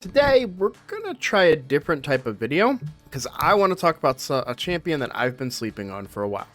Today, we're gonna try a different type of video because I want to talk about a champion that I've been sleeping on for a while.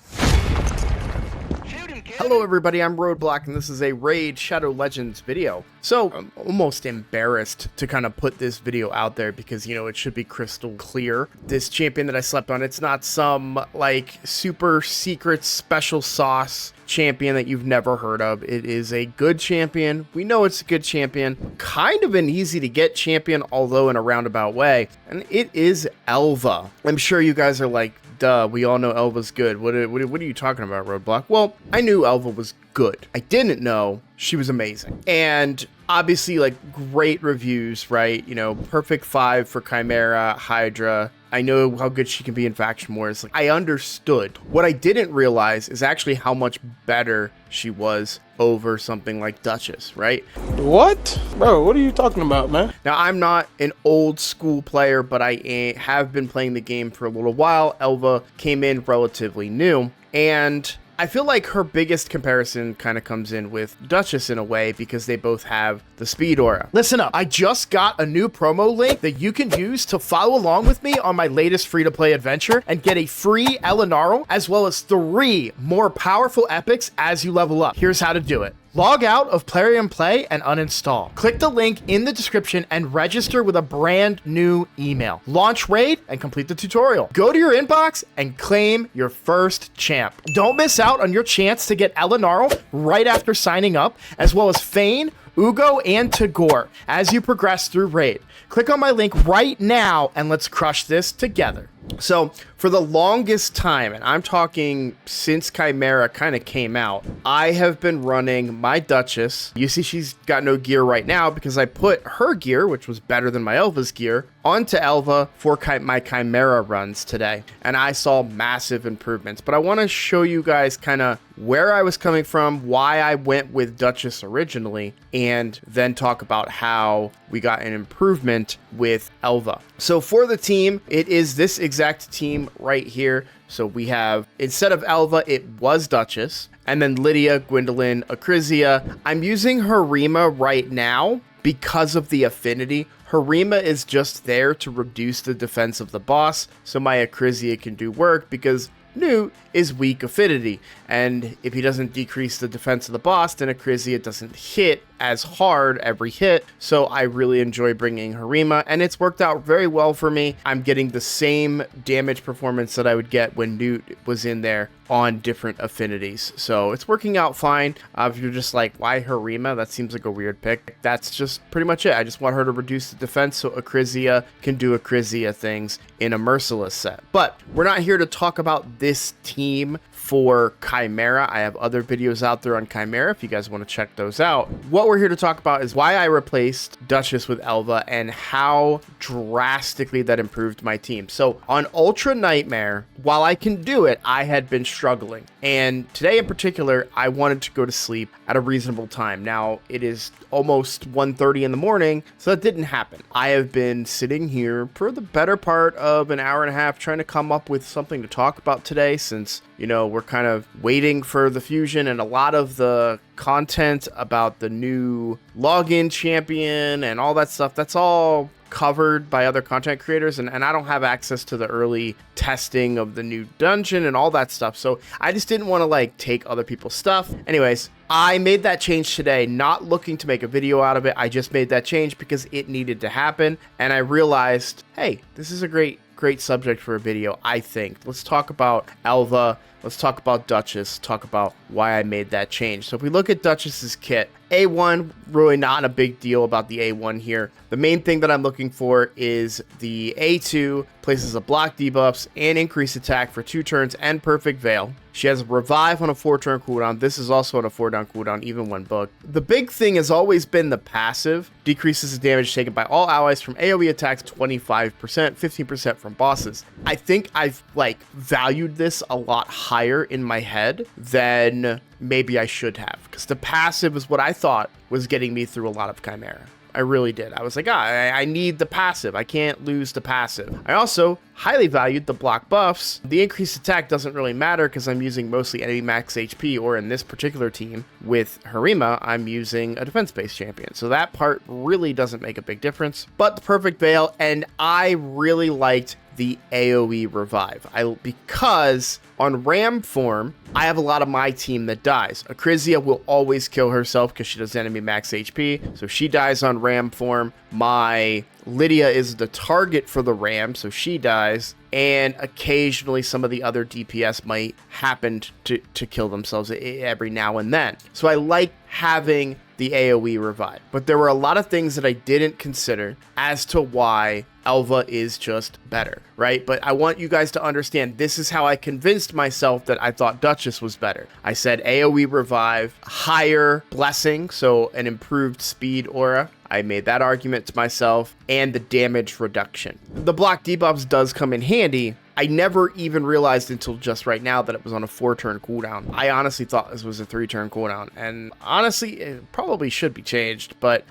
Hello everybody, I'm Roadblock and this is a Raid Shadow Legends video. So, I'm almost embarrassed to kind of put this video out there because, you know, it should be crystal clear. This champion that I slept on, it's not some, like, super secret special sauce champion that you've never heard of. It is a good champion. We know it's a good champion. Kind of an easy to get champion, although in a roundabout way. And it is Elva. I'm sure you guys are like, duh, we all know Elva's good. What are you talking about, Roadblock? Well, I knew Elva was good. I didn't know she was amazing. And obviously, like, great reviews, right? You know, perfect 5 for Chimera, Hydra. I know how good she can be in Faction Wars. Like, I understood. What I didn't realize is actually how much better she was over something like Duchess, right? What? Bro, what are you talking about, man? Now, I'm not an old school player, but I have been playing the game for a little while. Elva came in relatively new, and I feel like her biggest comparison kind of comes in with Duchess in a way because they both have the speed aura. Listen up, I just got a new promo link that you can use to follow along with me on my latest free-to-play adventure and get a free Elenaril as well as 3 more powerful epics as you level up. Here's how to do it. Log out of Plarium Play and uninstall. Click the link in the description and register with a brand new email. Launch Raid and complete the tutorial. Go to your inbox and claim your first champ. Don't miss out on your chance to get Elenaril right after signing up, as well as Fayne, Uugo, and Tagoar as you progress through Raid. Click on my link right now and let's crush this together. So, for the longest time, and I'm talking since Chimera kind of came out, I have been running my Duchess. You see she's got no gear right now because I put her gear, which was better than my Elva's gear, onto Elva for my Chimera runs today. And I saw massive improvements. But I want to show you guys kind of where I was coming from, why I went with Duchess originally, and then talk about how we got an improvement with Elva. So for the team, it is this exact team right here. So we have, instead of Elva, it was Duchess, and then Lydia, Gwendolyn, Acrizia. I'm using Harima right now because of the affinity. Harima is just there to reduce the defense of the boss, so my Acrizia can do work because Newt is weak affinity, and if he doesn't decrease the defense of the boss, then Acrizia doesn't hit as hard every hit, so I really enjoy bringing Harima, and it's worked out very well for me. I'm getting the same damage performance that I would get when Newt was in there on different affinities, so it's working out fine. If you're just like, why Harima? That seems like a weird pick. That's just pretty much it. I just want her to reduce the defense so Acrizia can do Acrizia things in a Merciless set. But we're not here to talk about this team for Chimera. I have other videos out there on Chimera if you guys want to check those out. What we're here to talk about is why I replaced Duchess with Elva and how drastically that improved my team. So on Ultra Nightmare, while I can do it, I had been struggling. And today in particular, I wanted to go to sleep at a reasonable time. Now, it is almost 1:30 in the morning, so that didn't happen. I have been sitting here for the better part of an hour and a half trying to come up with something to talk about today since, you know, we're kind of waiting for the fusion, and a lot of the content about the new login champion and all that stuff, that's all covered by other content creators, and I don't have access to the early testing of the new dungeon and all that stuff, so I just didn't want to like take other people's stuff. Anyways, I made that change today, not looking to make a video out of it. I just made that change because it needed to happen, and I realized, hey, this is a great subject for a video, I think. Let's talk about Elva, let's talk about Duchess, talk about why I made that change. So if we look at Duchess's kit, A1, really not a big deal about the A1 here. The main thing that I'm looking for is the A2 places a block debuffs and increased attack for 2 turns and perfect veil. She has a revive on a 4-turn cooldown. This is also on a 4-down cooldown, even when booked. The big thing has always been the passive. Decreases the damage taken by all allies from AoE attacks 25%, 15% from bosses. I think I've like valued this a lot higher in my head than maybe I should have, because the passive is what I thought was getting me through a lot of Chimera. I really did. I was like, I need the passive. I can't lose the passive. I also highly valued, the block buffs, the increased attack doesn't really matter because I'm using mostly enemy max HP, or in this particular team with Harima, I'm using a defense-based champion. So that part really doesn't make a big difference. But the perfect veil, and I really liked the AoE revive. Because on Ram form, I have a lot of my team that dies. Acrizia will always kill herself because she does enemy max HP, so she dies on Ram form. My Lydia is the target for the Ram, so she dies, and occasionally some of the other DPS might happen to kill themselves every now and then. So I like having the AoE revive. But there were a lot of things that I didn't consider as to why Elva is just better, right? But I want you guys to understand, this is how I convinced myself that I thought Duchess was better. I said AoE revive, higher blessing, so an improved speed aura. I made that argument to myself, and the damage reduction. The block debuffs does come in handy. I never even realized until just right now that it was on a 4-turn cooldown. I honestly thought this was a 3-turn cooldown, and honestly, it probably should be changed, but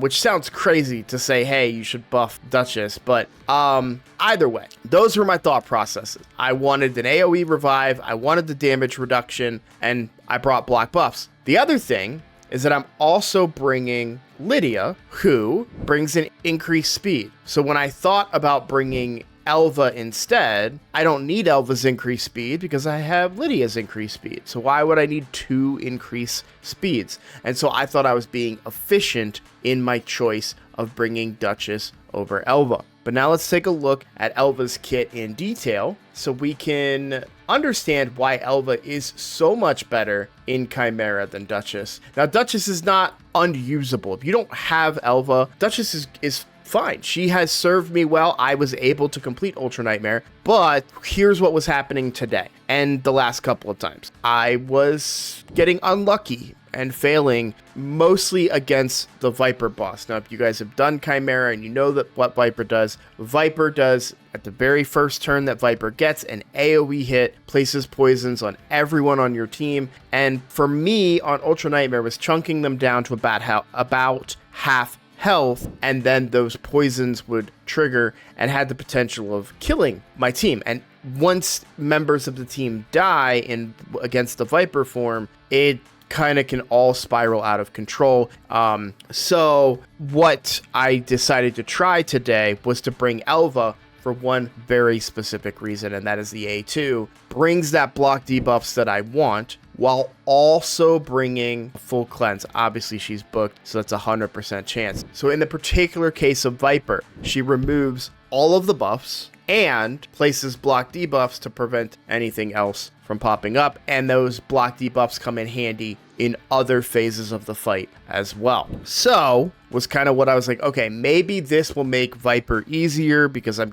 which sounds crazy to say, hey, you should buff Duchess, but either way, those were my thought processes. I wanted an AoE revive, I wanted the damage reduction, and I brought block buffs. The other thing is that I'm also bringing Lydia, who brings an increased speed. So when I thought about bringing Elva instead, I don't need Elva's increased speed because I have Lydia's increased speed. So why would I need 2 increased speeds? And so I thought I was being efficient in my choice of bringing Duchess over Elva. But now let's take a look at Elva's kit in detail so we can understand why Elva is so much better in Chimera than Duchess. Now, Duchess is not unusable. If you don't have Elva, Duchess is fine. She has served me well. I was able to complete Ultra Nightmare, but here's what was happening today and the last couple of times. I was getting unlucky and failing mostly against the Viper boss. Now, if you guys have done Chimera and you know that what Viper does at the very first turn that Viper gets an AoE hit, places poisons on everyone on your team. And for me on Ultra Nightmare was chunking them down to about half health, and then those poisons would trigger and had the potential of killing my team. And once members of the team die against the Viper form, it kind of can all spiral out of control. So what I decided to try today was to bring Elva for one very specific reason, and that is the A2 brings that block debuffs that I want, while also bringing full cleanse. Obviously, she's booked, so that's a 100% chance. So in the particular case of Viper, she removes all of the buffs and places block debuffs to prevent anything else from popping up, and those block debuffs come in handy in other phases of the fight as well. So was kind of what I was like, okay, maybe this will make Viper easier because I'm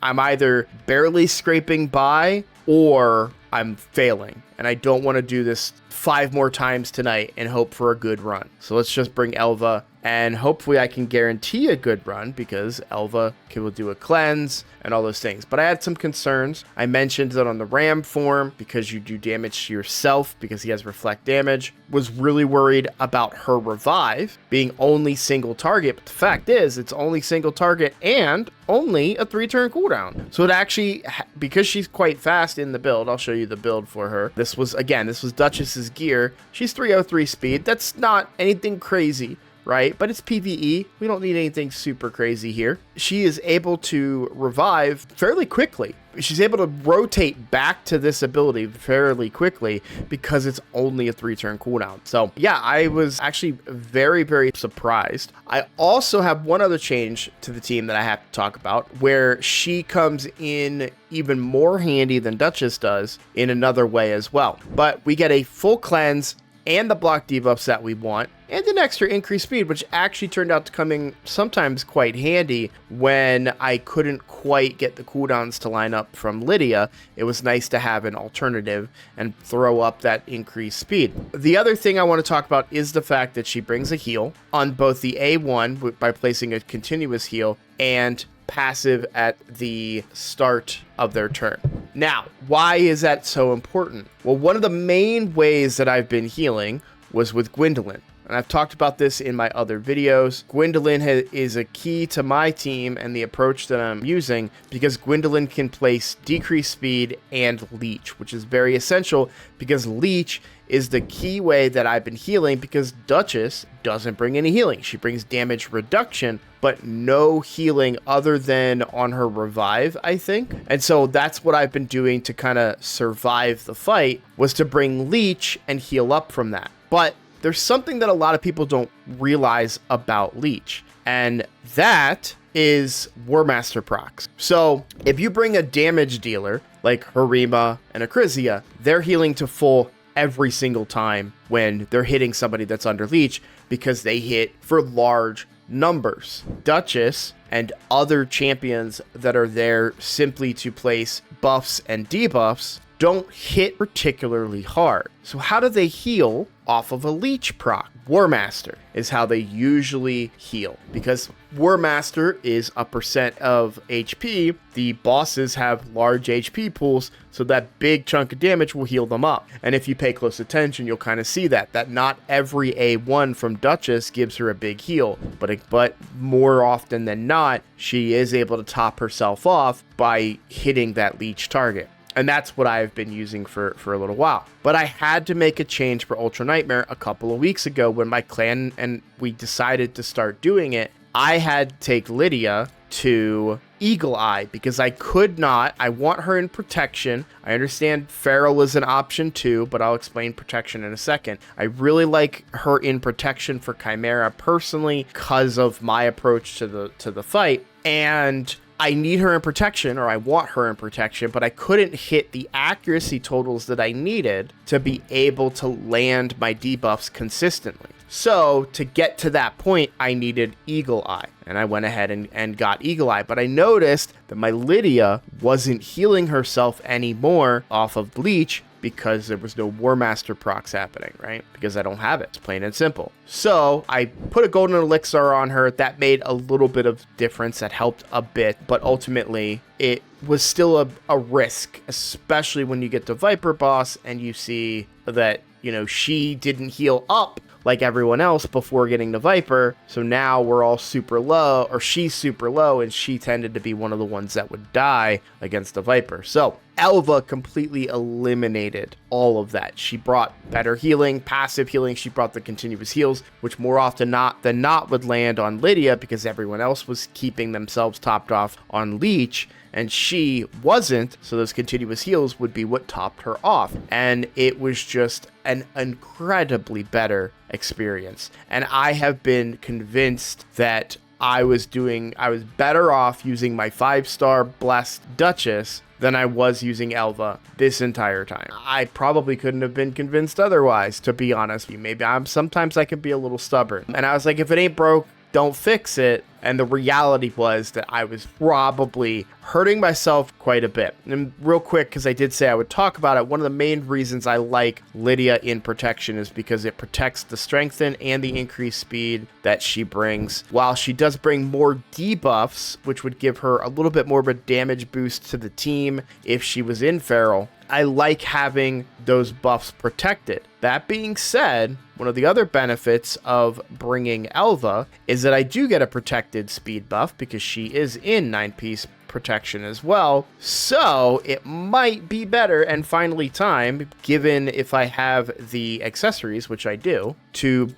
either barely scraping by or I'm failing, and I don't want to do this 5 more times tonight and hope for a good run. So let's just bring Elva, and hopefully I can guarantee a good run because Elva will do a cleanse and all those things. But I had some concerns. I mentioned that on the Ram form, because you do damage to yourself because he has reflect damage, was really worried about her revive being only single target. But the fact is, it's only single target and only a 3-turn cooldown. So it actually, because she's quite fast in the build, I'll show you the build for her. This was Duchess's gear. She's 303 speed. That's not anything crazy, right? But it's PvE. We don't need anything super crazy here. She is able to revive fairly quickly. She's able to rotate back to this ability fairly quickly because it's only a 3-turn cooldown. So yeah, I was actually very, very surprised. I also have one other change to the team that I have to talk about, where she comes in even more handy than Duchess does in another way as well. But we get a full cleanse and the block debuffs that we want, and an extra increased speed, which actually turned out to come in sometimes quite handy when I couldn't quite get the cooldowns to line up from Lydia. It was nice to have an alternative and throw up that increased speed. The other thing I want to talk about is the fact that she brings a heal on both the A1 by placing a continuous heal and passive at the start of their turn. Now, why is that so important? Well, one of the main ways that I've been healing was with Gwendolyn. and I've talked about this in my other videos, Gwendolyn is a key to my team and the approach that I'm using, because Gwendolyn can place decreased speed and leech, which is very essential because leech is the key way that I've been healing, because Duchess doesn't bring any healing. She brings damage reduction, but no healing other than on her revive, I think. And so that's what I've been doing to kind of survive the fight, was to bring leech and heal up from that. But there's something that a lot of people don't realize about leech, and that is War Master procs. So if you bring a damage dealer like Harima and Acrisia, they're healing to full every single time when they're hitting somebody that's under leech, because they hit for large numbers. Duchess and other champions that are there simply to place buffs and debuffs don't hit particularly hard. So how do they heal off of a leech proc? War Master is how they usually heal, because War Master is a percent of HP. The bosses have large HP pools, so that big chunk of damage will heal them up. And if you pay close attention, you'll kind of see that not every A1 from Duchess gives her a big heal, but more often than not, she is able to top herself off by hitting that leech target. And that's what I've been using for a little while. But I had to make a change for Ultra Nightmare a couple of weeks ago when my clan and we decided to start doing it. I had to take Lydia to Eagle Eye because I could not. I want her in protection. I understand Feral is an option too, but I'll explain protection in a second. I really like her in protection for Chimera personally because of my approach to the fight. And I need her in protection, or I want her in protection, but I couldn't hit the accuracy totals that I needed to be able to land my debuffs consistently. So to get to that point, I needed Eagle Eye, and I went ahead and got Eagle Eye. But I noticed that my Lydia wasn't healing herself anymore off of Bleach, because there was no War Master procs happening, right? Because I don't have it. It's plain and simple. So I put a golden elixir on her. That made a little bit of difference. That helped a bit, but ultimately it was still a risk, especially when you get to Viper boss and you see that, you know, she didn't heal up like everyone else before getting the Viper. So now we're all super low, or she's super low, and she tended to be one of the ones that would die against the Viper. So Elva completely eliminated all of that. She brought better healing, passive healing. She brought the continuous heals, which more often than not would land on Lydia because everyone else was keeping themselves topped off on leech, and she wasn't, so those continuous heals would be what topped her off. And it was just an incredibly better experience. And I have been convinced that I was better off using my 5-star blessed Duchess than I was using Elva this entire time. I probably couldn't have been convinced otherwise, to be honest with you. Maybe sometimes I can be a little stubborn. And I was like, if it ain't broke, don't fix it. And the reality was that I was probably hurting myself quite a bit. And real quick, because I did say I would talk about it, one of the main reasons I like Lydia in protection is because it protects the strengthen and the increased speed that she brings. While she does bring more debuffs, which would give her a little bit more of a damage boost to the team if she was in Feral, I like having those buffs protected. That being said, one of the other benefits of bringing Elva is that I do get a protected speed buff because she is in 9-piece protection as well. So it might be better, and finally time, given if I have the accessories, which I do, to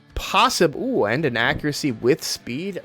and an accuracy with speed.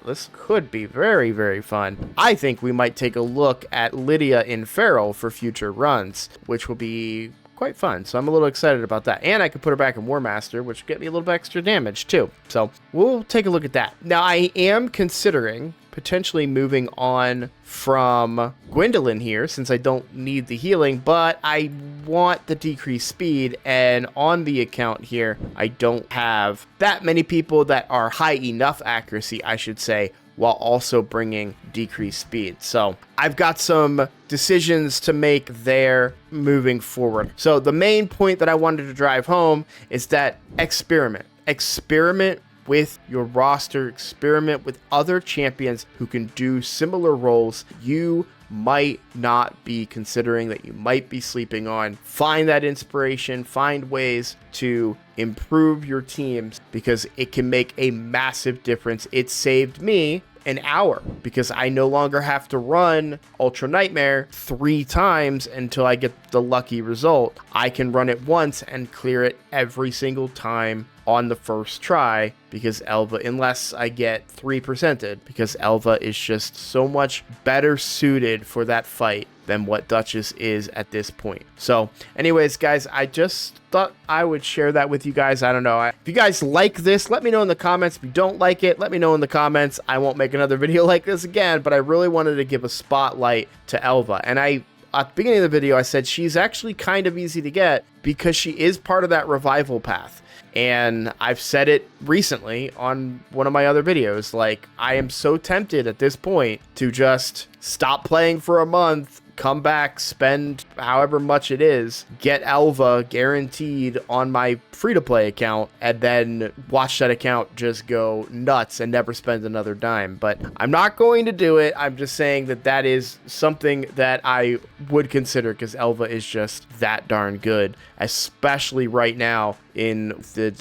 This could be very, very fun. I think we might take a look at Lydia in Feral for future runs, which will be quite fun. So I'm a little excited about that. And I could put her back in War Master, which will get me a little bit extra damage too. So we'll take a look at that. Now I am considering potentially moving on from Gwendolyn here, since I don't need the healing, but I want the decreased speed, and on the account here, I don't have that many people that are high enough accuracy, I should say, while also bringing decreased speed. So I've got some decisions to make there moving forward. So the main point that I wanted to drive home is that experiment with your roster, experiment with other champions who can do similar roles you might not be considering, that you might be sleeping on. Find that inspiration, find ways to improve your teams because it can make a massive difference. It saved me an hour because I no longer have to run Ultra Nightmare 3 times until I get the lucky result. I can run it once and clear it every single time on the first try because Elva, unless I get 3%ed, because Elva is just so much better suited for that fight than what Duchess is at this point. So anyways, guys, I just thought I would share that with you guys. I don't know. If you guys like this, let me know in the comments. If you don't like it, let me know in the comments. I won't make another video like this again, but I really wanted to give a spotlight to Elva. And at the beginning of the video, I said she's actually kind of easy to get because she is part of that revival path. And I've said it recently on one of my other videos, like, I am so tempted at this point to just stop playing for a month, come back, spend however much it is, get Elva guaranteed on my free-to-play account, and then watch that account just go nuts and never spend another dime. But I'm not going to do it. I'm just saying that that is something that I would consider because Elva is just that darn good, especially right now in the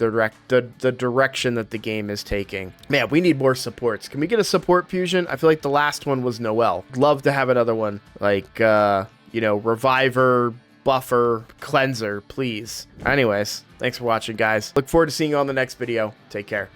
direction that the game is taking. Man, we need more supports. Can we get a support fusion? I feel like the last one was Noelle. Love to have another one, like you know, reviver, buffer, cleanser, please. Anyways, thanks for watching, guys. Look forward to seeing you on the next video. Take care.